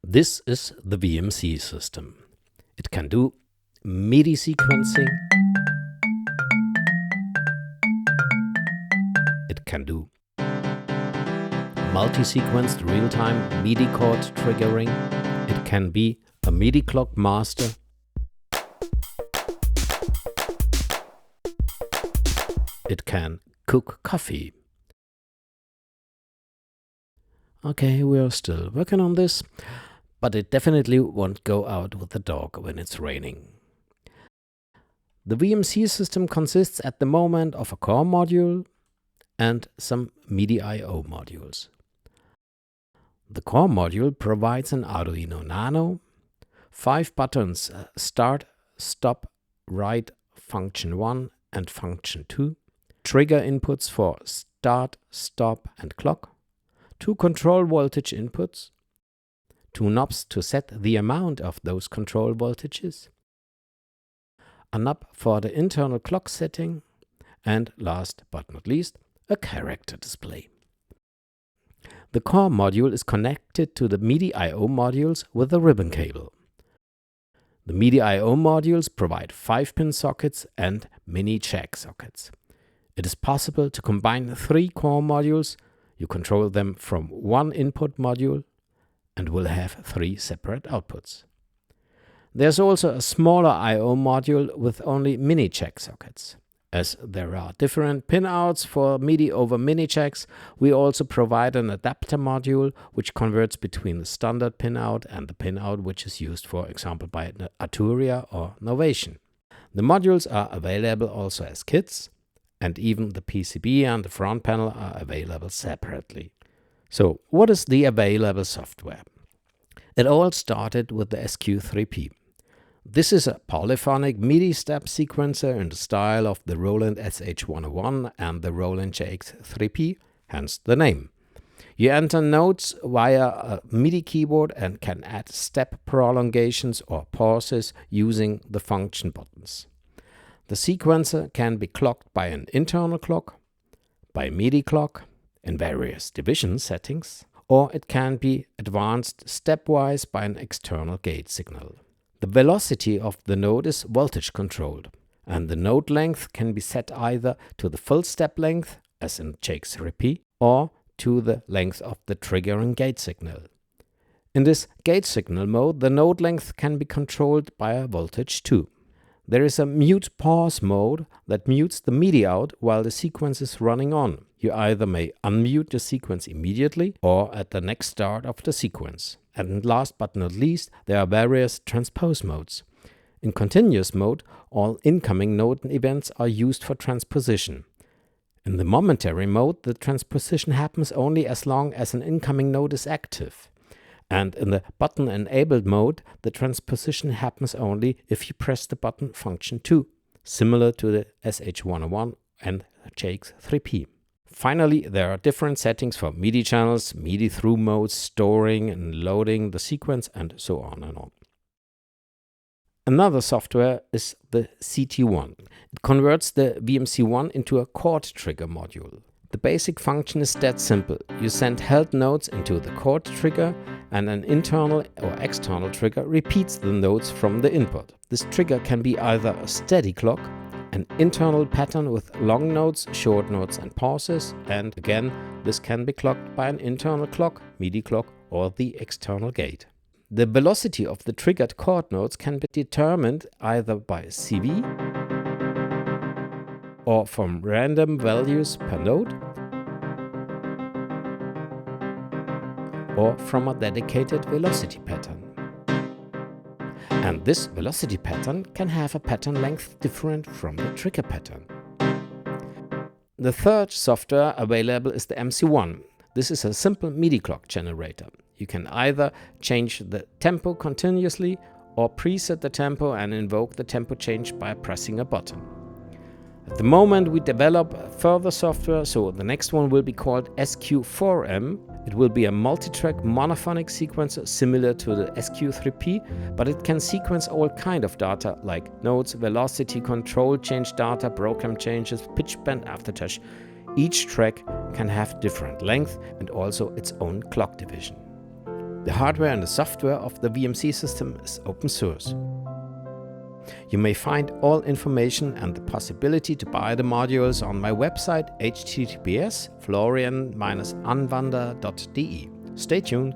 This is the VMC system. It can do MIDI sequencing. It can do multi-sequenced real-time MIDI chord triggering. It can be a MIDI clock master. It can cook coffee. Okay, we are still working on this, but it definitely won't go out with the dog when it's raining. The VMC system consists at the moment of a core module and some MIDI I/O modules. The core module provides an Arduino Nano, 5 buttons start, stop, write, function 1 and function 2, trigger inputs for start, stop and clock, 2 control voltage inputs, 2 knobs to set the amount of those control voltages, a knob for the internal clock setting, and last but not least, a character display. The core module is connected to the MIDI I/O modules with a ribbon cable. The MIDI I/O modules provide 5-pin sockets and mini jack sockets. It is possible to combine 3 core modules. You control them from one input module and will have 3 separate outputs. There's also a smaller I/O module with only mini jack sockets. As there are different pinouts for MIDI over mini jacks, we also provide an adapter module which converts between the standard pinout and the pinout which is used, for example, by Arturia or Novation. The modules are available also as kits, and even the PCB and the front panel are available separately. So, what is the available software? It all started with the SQ3P. This is a polyphonic MIDI step sequencer in the style of the Roland SH101 and the Roland SQ3P, hence the name. You enter notes via a MIDI keyboard and can add step prolongations or pauses using the function buttons. The sequencer can be clocked by an internal clock, by MIDI clock, in various division settings, or it can be advanced stepwise by an external gate signal. The velocity of the note is voltage controlled, and the note length can be set either to the full step length, as in SQ3P, or to the length of the triggering gate signal. In this gate signal mode, the note length can be controlled by a voltage too. There is a mute pause mode that mutes the MIDI out while the sequence is running on. You either may unmute the sequence immediately or at the next start of the sequence. And last but not least, there are various transpose modes. In continuous mode, all incoming note events are used for transposition. In the momentary mode, the transposition happens only as long as an incoming note is active. And in the button-enabled mode, the transposition happens only if you press the button function 2, similar to the SH101 and SQ3P. Finally, there are different settings for MIDI channels, MIDI through modes, storing and loading the sequence, and so on and on. Another software is the CT1. It converts the VMC1 into a chord trigger module. The basic function is that simple. You send held notes into the chord trigger, and an internal or external trigger repeats the notes from the input. This trigger can be either a steady clock, an internal pattern with long notes, short notes and pauses, and again, this can be clocked by an internal clock, MIDI clock, or the external gate. The velocity of the triggered chord notes can be determined either by CV or from random values per note, or from a dedicated velocity pattern. And this velocity pattern can have a pattern length different from the trigger pattern. The third software available is the MC1. This is a simple MIDI clock generator. You can either change the tempo continuously or preset the tempo and invoke the tempo change by pressing a button. At the moment we develop further software, so the next one will be called SQ4M. It will be a multi-track monophonic sequencer similar to the SQ3P, but it can sequence all kind of data like notes, velocity, control change data, program changes, pitch bend, aftertouch. Each track can have different length and also its own clock division. The hardware and the software of the VMC system is open source. You may find all information and the possibility to buy the modules on my website https://florian-anwander.de. Stay tuned.